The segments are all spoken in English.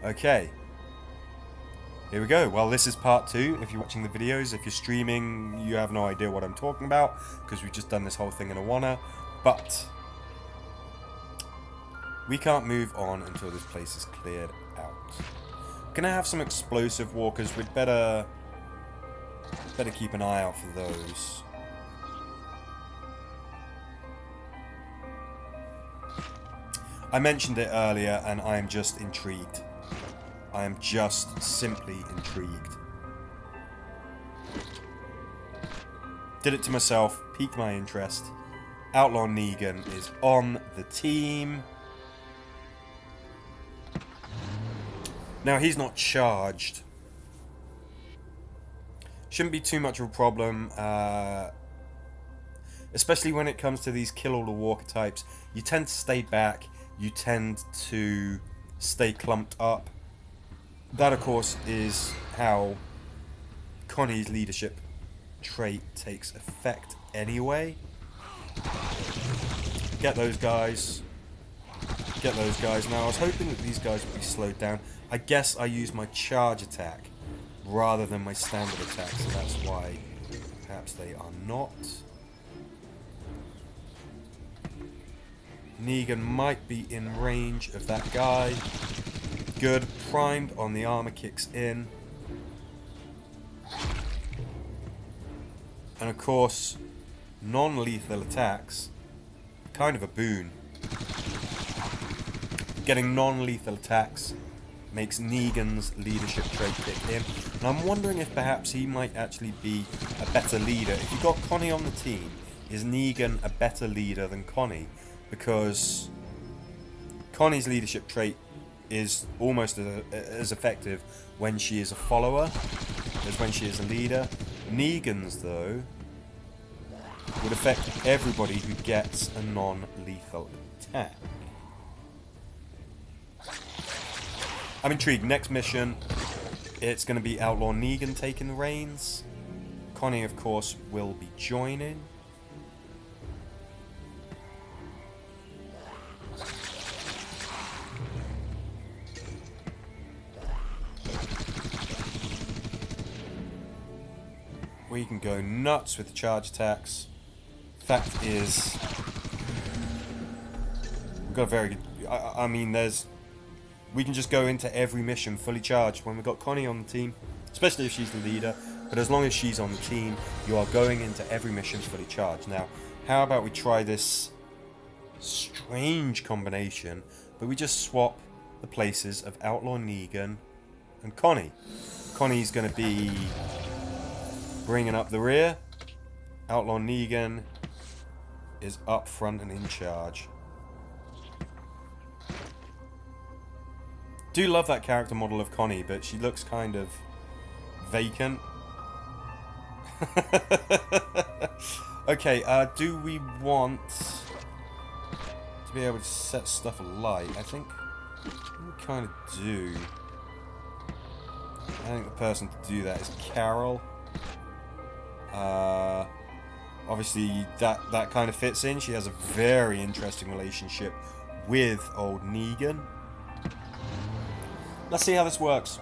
Okay. Here we go. Well, this is part 2. If you're watching the videos, if you're streaming, you have no idea what I'm talking about because we've just done this whole thing in Awana. But we can't move on until this place is cleared out. Gonna have some explosive walkers. We'd better keep an eye out for those. I mentioned it earlier, and I am just intrigued. I am just simply intrigued. Did it to myself, piqued my interest. Outlaw Negan is on the team. Now, he's not charged. Shouldn't be too much of a problem, especially when it comes to these kill all the walker types. You tend to stay back, you tend to stay clumped up. That, of course, is how Connie's leadership trait takes effect anyway. Get those guys. Get those guys. Now, I was hoping that these guys would be slowed down. I guess I used my charge attack rather than my standard attack, so that's why perhaps they are not. Negan might be in range of that guy. Good. Primed on the armor, kicks in. And of course, non-lethal attacks, kind of a boon. Getting non-lethal attacks makes Negan's leadership trait kick in. And I'm wondering if perhaps he might actually be a better leader. If you've got Connie on the team, is Negan a better leader than Connie? Because Connie's leadership trait is almost as effective when she is a follower as when she is a leader. Negan's, though, would affect everybody who gets a non-lethal attack. I'm intrigued. Next mission, it's going to be Outlaw Negan taking the reins. Connie, of course, will be joining. We can go nuts with the charge attacks. Fact is, we've got a very good... I mean, we can just go into every mission fully charged when we've got Connie on the team, especially if she's the leader. But as long as she's on the team, you are going into every mission fully charged. Now, how about we try this strange combination, but we just swap the places of Outlaw Negan and Connie. Connie's going to be bringing up the rear. Outlaw Negan is up front and in charge. Do love that character model of Connie, but she looks kind of vacant. Okay, do we want to be able to set stuff alight? I think we kind of do. I think the person to do that is Carol. Obviously, that kind of fits in. She has a very interesting relationship with old Negan. Let's see how this works.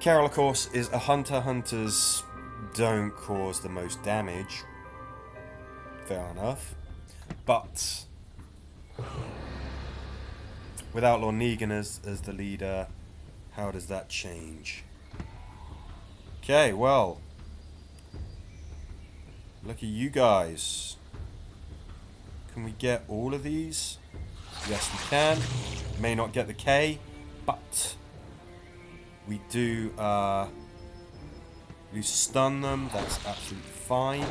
Carol, of course, is a hunter. Hunters don't cause the most damage. Fair enough. But with Outlaw Negan as the leader, how does that change? Okay, well, look at you guys. Can we get all of these? Yes, we can. May not get the K, but we do stun them. That's absolutely fine.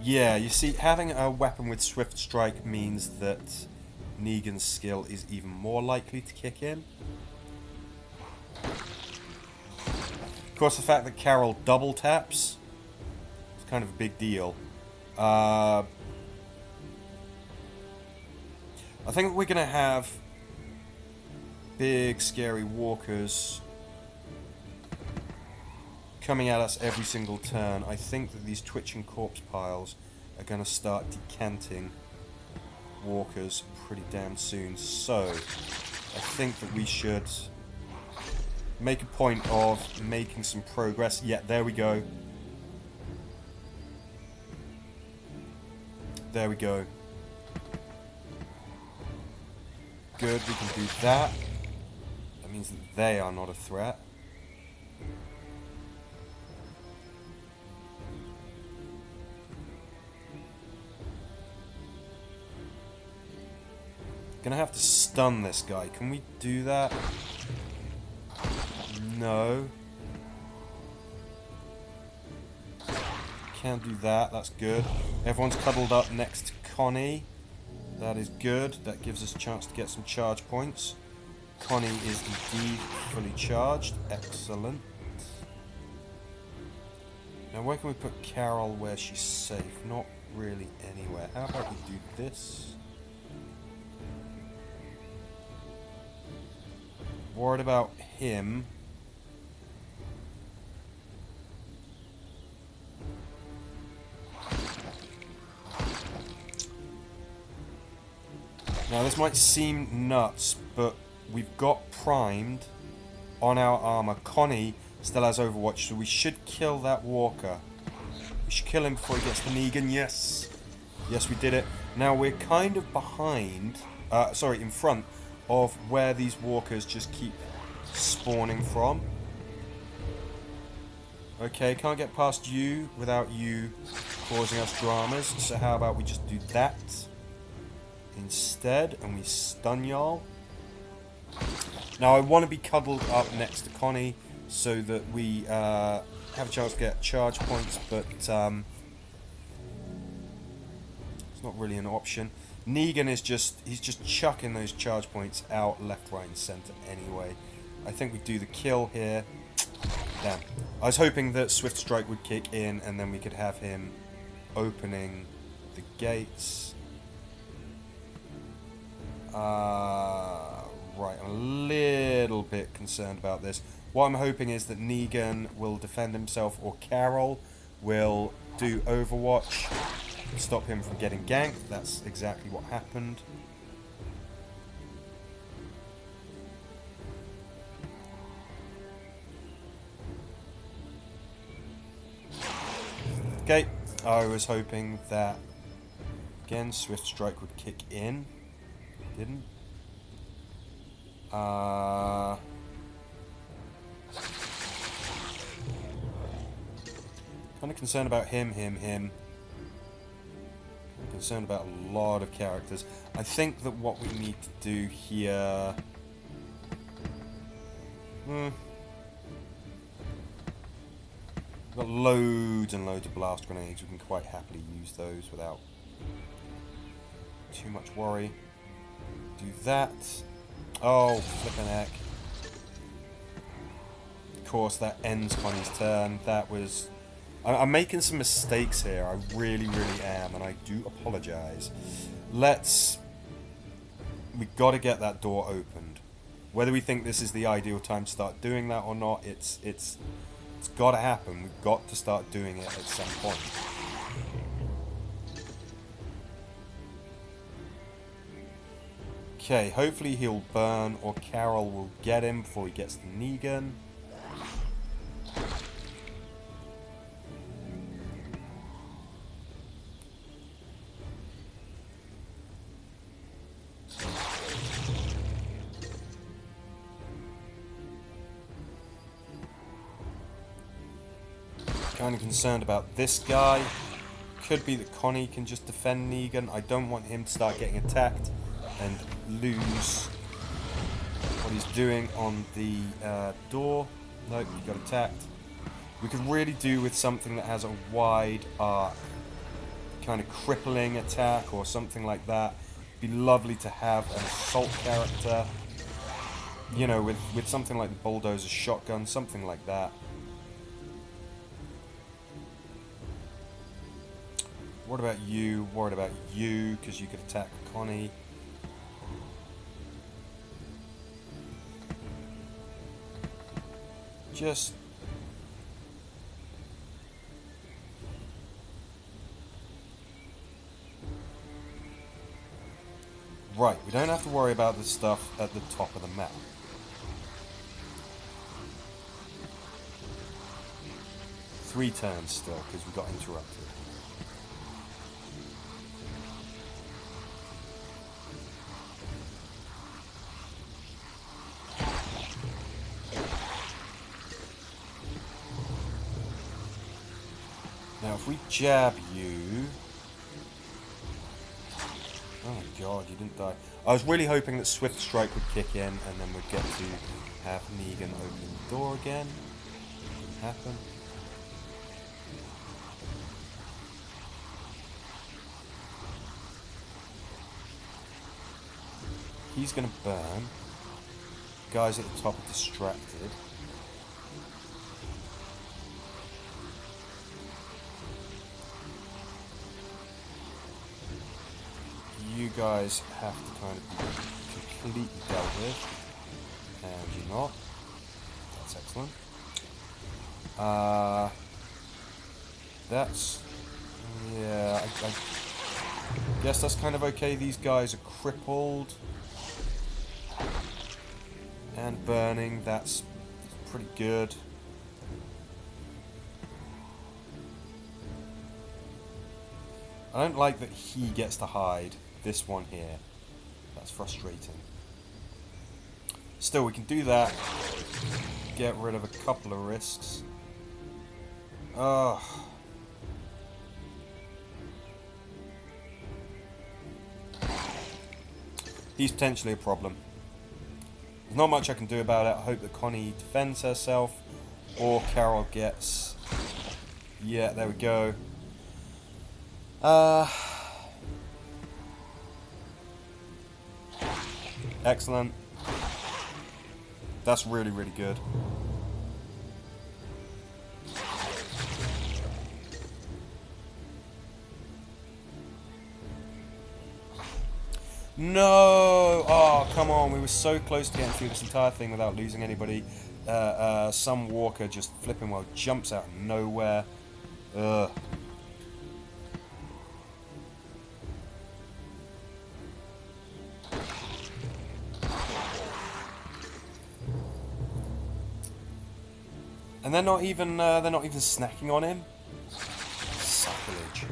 Yeah, you see, having a weapon with Swift Strike means that Negan's skill is even more likely to kick in. Of course, the fact that Carol double taps is kind of a big deal. I think we're going to have big, scary walkers coming at us every single turn. I think that these twitching corpse piles are going to start decanting walkers pretty damn soon. So, I think that we should make a point of making some progress. Yeah, there we go. There we go. Good, we can do that. That means that they are not a threat. Gonna have to stun this guy. Can we do that? No. Can't do that. That's good. Everyone's cuddled up next to Connie. That is good. That gives us a chance to get some charge points. Connie is indeed fully charged. Excellent. Now where can we put Carol where she's safe? Not really anywhere. How about we do this? Worried about him. Now this might seem nuts, but we've got primed on our armor. Connie still has Overwatch, so we should kill that walker. We should kill him before he gets to Negan. Yes. Yes, we did it. Now we're kind of behind, in front of where these walkers just keep spawning from. Okay, can't get past you without you causing us dramas, so how about we just do that instead, and we stun y'all. Now I want to be cuddled up next to Connie so that we have a chance to get charge points, but it's not really an option. Negan is he's just chucking those charge points out left, right and centre anyway. I think we do the kill here. Damn. I was hoping that Swift Strike would kick in and then we could have him opening the gates. Right, I'm a little bit concerned about this. What I'm hoping is that Negan will defend himself, or Carol will do Overwatch, stop him from getting ganked. That's exactly what happened. Okay, I was hoping that, again, Swift Strike would kick in. Didn't. Kind of concerned about him. I'm concerned about a lot of characters. I think that what we need to do here... We've got loads and loads of blast grenades. We can quite happily use those without too much worry. Do that. Oh, flippin' heck. Of course, that ends Connie's turn. That was... I'm making some mistakes here. I really, really am, and I do apologise. We've got to get that door opened. Whether we think this is the ideal time to start doing that or not, it's got to happen. We've got to start doing it at some point. Okay, hopefully he'll burn, or Carol will get him before he gets to Negan. Kind of concerned about this guy. Could be that Connie can just defend Negan. I don't want him to start getting attacked and lose what he's doing on the door. Nope, he got attacked. We could really do with something that has a wide arc, kind of crippling attack or something like that. Be lovely to have an assault character, you know, with something like the bulldozer shotgun, something like that. What about you? Worried about you, because you could attack Connie. Just Right, we don't have to worry about the stuff at the top of the map. Three turns still, because we got interrupted. Now, if we jab you... Oh my god, you didn't die. I was really hoping that Swift Strike would kick in, and then we'd get to have Negan open the door again. Didn't happen. He's gonna burn. Guys at the top are distracted. You guys have to kind of be completely dealt with. And you're not. That's excellent. That's... Yeah, I guess that's kind of okay. These guys are crippled. And burning, that's pretty good. I don't like that he gets to hide. This one here. That's frustrating. Still, we can do that. Get rid of a couple of risks. Ugh. He's potentially a problem. There's not much I can do about it. I hope that Connie defends herself. Or Carol gets... Yeah, there we go. Excellent. That's really, really good. No! Oh, come on. We were so close to getting through this entire thing without losing anybody. Some walker just flipping well jumps out of nowhere. Ugh. And they're not even snacking on him. Sacrilege.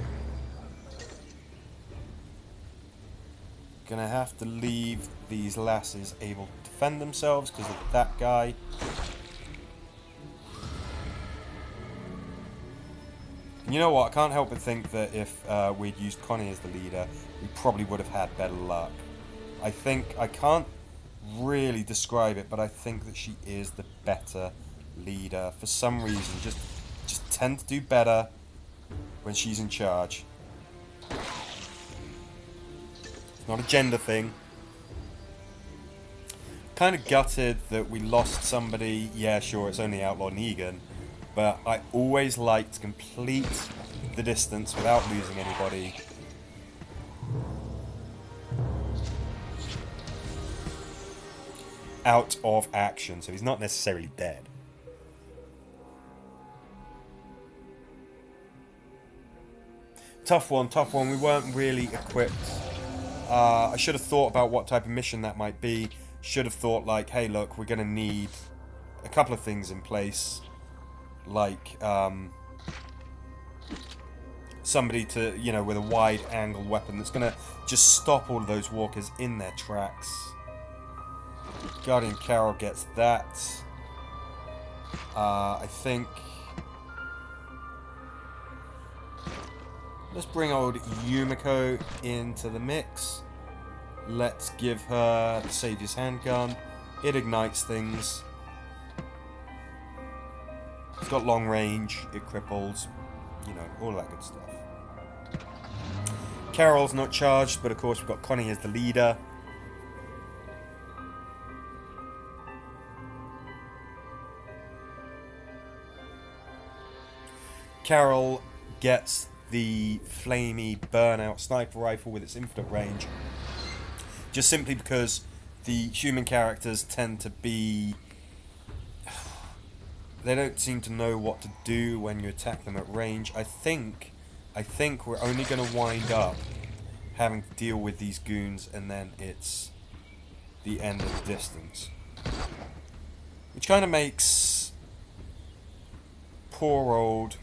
Gonna have to leave these lasses able to defend themselves because of that guy. And you know what? I can't help but think that if we'd used Connie as the leader, we probably would have had better luck. I think, I can't really describe it, but I think that she is the better leader for some reason. Just tend to do better when she's in charge. It's not a gender thing. Kind of gutted that we lost somebody. Yeah, sure, it's only Outlaw Negan, but I always like to complete the distance without losing anybody. Out of action, so he's not necessarily dead. Tough one, tough one. We weren't really equipped. I should have thought about what type of mission that might be. Should have thought like, hey look, we're going to need a couple of things in place. Like, somebody to, you know, with a wide angle weapon that's going to just stop all of those walkers in their tracks. Guardian Carol gets that. I think... Let's bring old Yumiko into the mix. Let's give her the Savior's Handgun. It ignites things. It's got long range. It cripples. You know, all of that good stuff. Carol's not charged, but of course we've got Connie as the leader. Carol gets the flamey burnout sniper rifle with its infinite range, just simply because the human characters tend to be... They don't seem to know what to do when you attack them at range. I think we're only going to wind up having to deal with these goons, and then it's the end of the distance. Which kind of makes poor old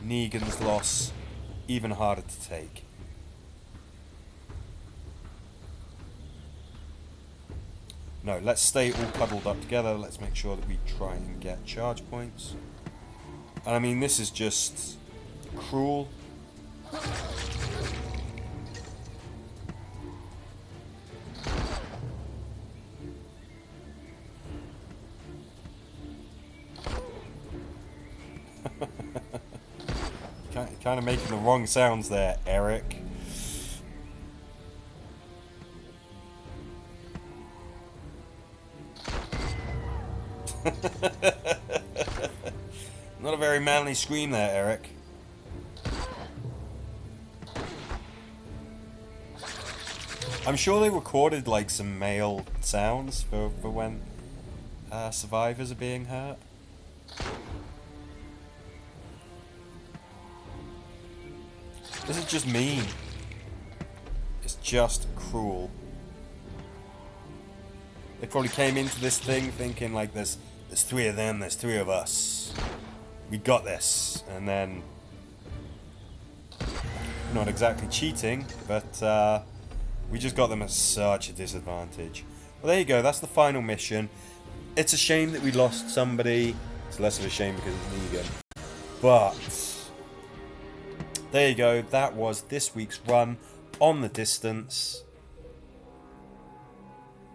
Negan's loss even harder to take. No, let's stay all cuddled up together. Let's make sure that we try and get charge points. And I mean, this is just cruel. Kind of making the wrong sounds there, Eric. Not a very manly scream there, Eric. I'm sure they recorded like some male sounds for when survivors are being hurt. This is just mean. It's just cruel. They probably came into this thing thinking like there's 3 of them, there's 3 of us. We got this. And then, not exactly cheating, but we just got them at such a disadvantage. Well, there you go, that's the final mission. It's a shame that we lost somebody. It's less of a shame because it's Negan. But there you go, that was this week's run on the distance.